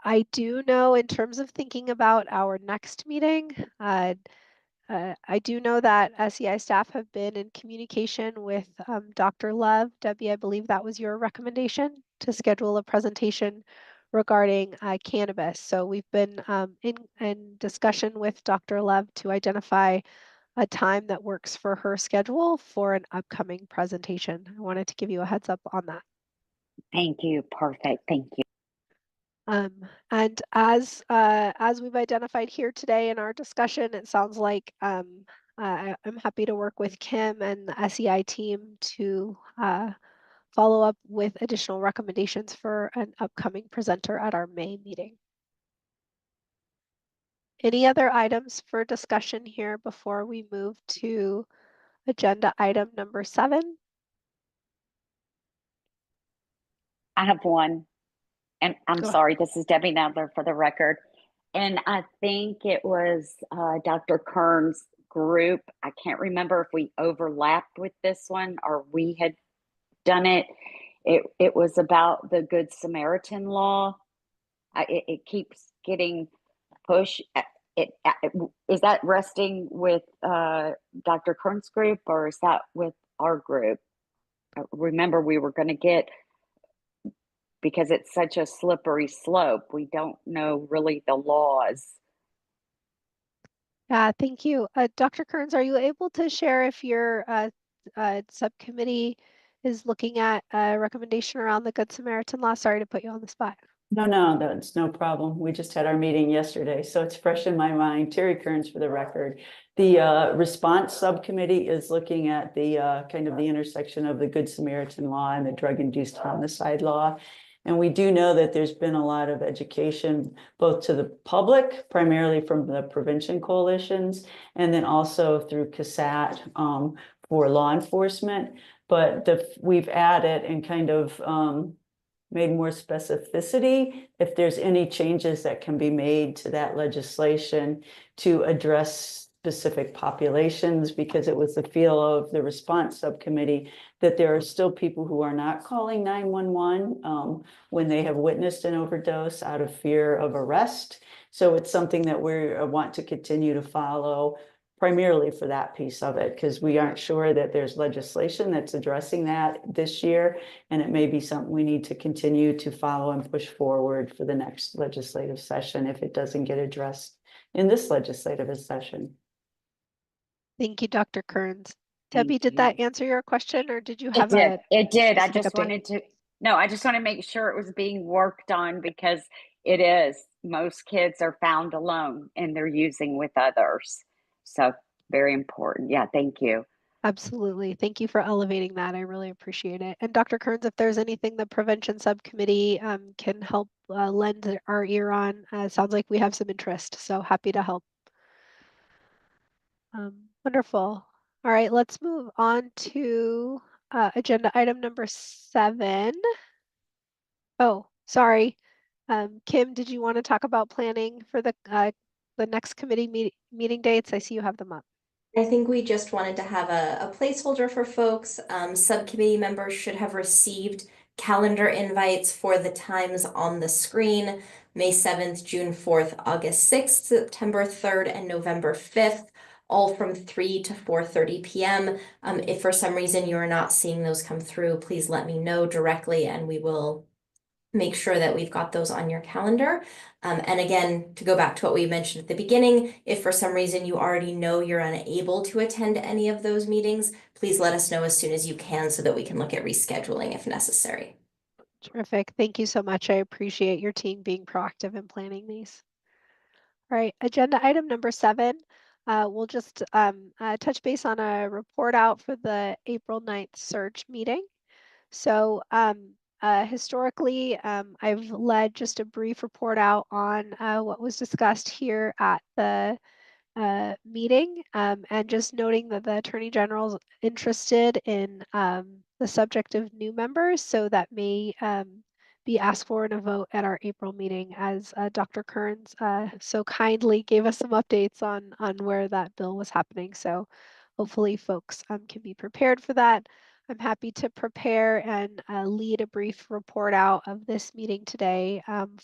Speaker 2: I do know in terms of thinking about our next meeting, I do know that SEI staff have been in communication with Dr. Love. Debbie, I believe that was your recommendation to schedule a presentation regarding cannabis. So we've been in discussion with Dr. Love to identify a time that works for her schedule for an upcoming presentation. I wanted to give you a heads up on that.
Speaker 4: Thank you. Perfect. Thank you.
Speaker 2: And as we've identified here today in our discussion, it sounds like I'm happy to work with Kim and the SEI team to follow up with additional recommendations for an upcoming presenter at our May meeting. Any other items for discussion here before we move to agenda item number 7?
Speaker 4: I have one, and I'm sorry, this is Debbie Nadler for the record. And I think it was Dr. Kern's group. I can't remember if we overlapped with this one or we had done it. It was about the Good Samaritan law. It keeps getting pushed. Is that resting with Dr. Kern's group or is that with our group? Remember, we were going to get, because it's such a slippery slope, we don't know really the laws.
Speaker 2: Thank you. Dr. Kearns, are you able to share if your subcommittee is looking at a recommendation around the Good Samaritan law? Sorry to put you on the spot.
Speaker 6: No, that's no problem. We just had our meeting yesterday, so it's fresh in my mind. Terry Kearns for the record. The response subcommittee is looking at the kind of the intersection of the Good Samaritan law and the drug-induced homicide law. And we do know that there's been a lot of education, both to the public, primarily from the prevention coalitions, and then also through CASAT for law enforcement. But we've added and kind of made more specificity, if there's any changes that can be made to that legislation to address specific populations, because it was the feel of the response subcommittee that there are still people who are not calling 911 when they have witnessed an overdose out of fear of arrest. So it's something that we want to continue to follow, primarily for that piece of it, because we aren't sure that there's legislation that's addressing that this year. And it may be something we need to continue to follow and push forward for the next legislative session if it doesn't get addressed in this legislative session.
Speaker 2: Thank you, Dr. Kearns.
Speaker 3: Thank
Speaker 2: Debbie, did that answer your question, or did you
Speaker 4: It
Speaker 2: have
Speaker 4: did.
Speaker 2: a
Speaker 4: It did. I
Speaker 2: specific
Speaker 4: just
Speaker 2: update?
Speaker 4: wanted to, no, I just want to make sure it was being worked on because it is. Most kids are found alone and they're using with others. So very important. Yeah, thank you.
Speaker 2: Absolutely. Thank you for elevating that. I really appreciate it. And Dr. Kearns, if there's anything the prevention subcommittee can help lend our ear on, sounds like we have some interest. So happy to help. Wonderful. All right, let's move on to agenda item number 7. Oh, sorry. Kim, did you want to talk about planning for the next committee meeting dates? I see you have them up.
Speaker 1: I think we just wanted to have a placeholder for folks. Subcommittee members should have received calendar invites for the times on the screen: May 7th, June 4th, August 6th, September 3rd, and November 5th, all from 3 to 4:30 p.m. If for some reason you are not seeing those come through, please let me know directly and we will make sure that we've got those on your calendar. And again, to go back to what we mentioned at the beginning, if for some reason you already know you're unable to attend any of those meetings, please let us know as soon as you can so that we can look at rescheduling if necessary.
Speaker 2: Terrific. Thank you so much. I appreciate your team being proactive in planning these. All right, agenda item number 7. We'll just touch base on a report out for the April 9th SURG meeting. So historically, I've led just a brief report out on what was discussed here at the meeting, and just noting that the Attorney General's interested in the subject of new members, so that may be asked for in a vote at our April meeting, as Dr. Kearns so kindly gave us some updates on where that bill was happening. So hopefully folks can be prepared for that. I'm happy to prepare and lead a brief report out of this meeting today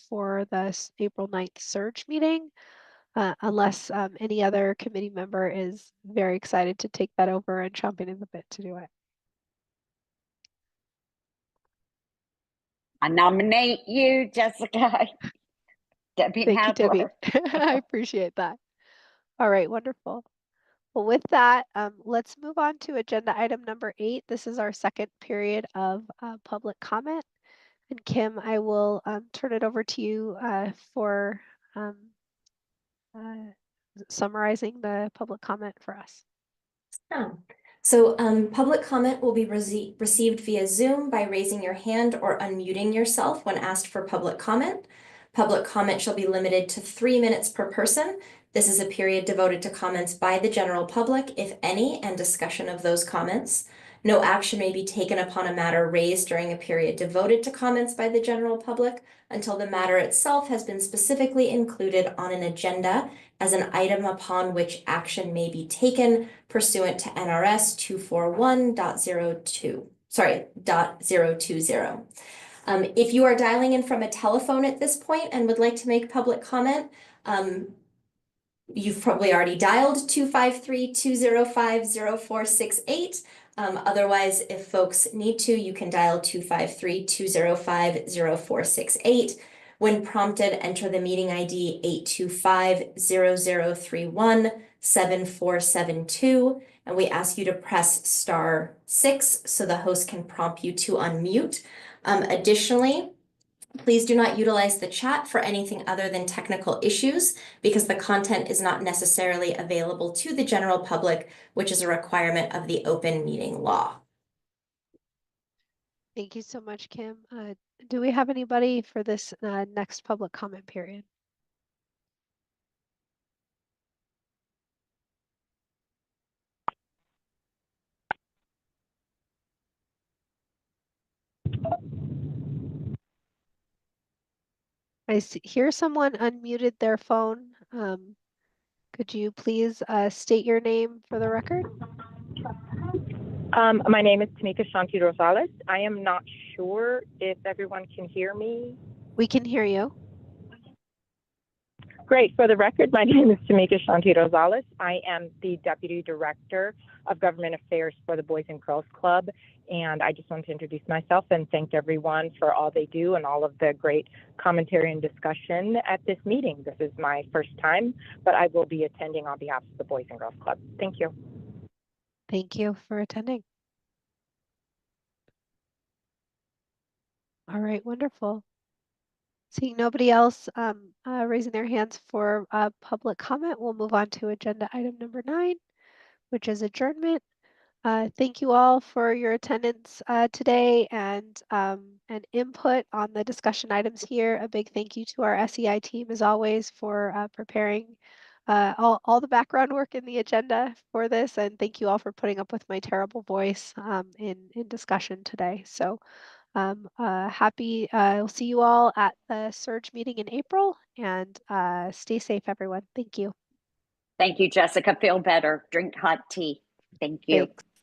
Speaker 2: for the April 9th SURG meeting. Unless any other committee member is very excited to take that over and chomping in the bit to do it.
Speaker 4: I nominate you, Jessica. Debbie
Speaker 2: Thank you, Debbie.
Speaker 4: Nadler.
Speaker 2: I appreciate that. All right, wonderful. Well, with that, let's move on to agenda item number 8. This is our second period of public comment. And Kim, I will turn it over to you for summarizing the public comment for us.
Speaker 1: So public comment will be received via Zoom by raising your hand or unmuting yourself when asked for public comment. Public comment shall be limited to 3 minutes per person. This is a period devoted to comments by the general public, if any, and discussion of those comments. No action may be taken upon a matter raised during a period devoted to comments by the general public until the matter itself has been specifically included on an agenda as an item upon which action may be taken pursuant to NRS 241.020. If you are dialing in from a telephone at this point and would like to make public comment, you've probably already dialed 253-205-0468. Otherwise, if folks need to, you can dial 253-205-0468. When prompted, enter the meeting ID 825-0031-7472, and we ask you to press *6 so the host can prompt you to unmute. Additionally, please do not utilize the chat for anything other than technical issues, because the content is not necessarily available to the general public, which is a requirement of the open meeting law.
Speaker 2: Thank you so much, Kim. Do we have anybody for this next public comment period? hear someone unmuted their phone. Could you please state your name for the record?
Speaker 7: My name is Tamika Shanti Rosales. I am not sure if everyone can hear me.
Speaker 2: We can hear you.
Speaker 7: Great. For the record, my name is Tamika Shanti Rosales. I am the Deputy Director of Government Affairs for the Boys and Girls Club. And I just want to introduce myself and thank everyone for all they do and all of the great commentary and discussion at this meeting. This is my first time, but I will be attending on behalf of the Boys and Girls Club. Thank you.
Speaker 2: Thank you for attending. All right, wonderful. Seeing nobody else raising their hands for public comment, we'll move on to agenda item number 9, which is adjournment. Thank you all for your attendance today and input on the discussion items here. A big thank you to our SEI team as always for preparing all the background work in the agenda for this, and thank you all for putting up with my terrible voice in discussion today. So happy, we'll see you all at the SURG meeting in April, and stay safe, everyone. Thank you.
Speaker 4: Thank you, Jessica. Feel better. Drink hot tea. Thank you.
Speaker 2: Thanks.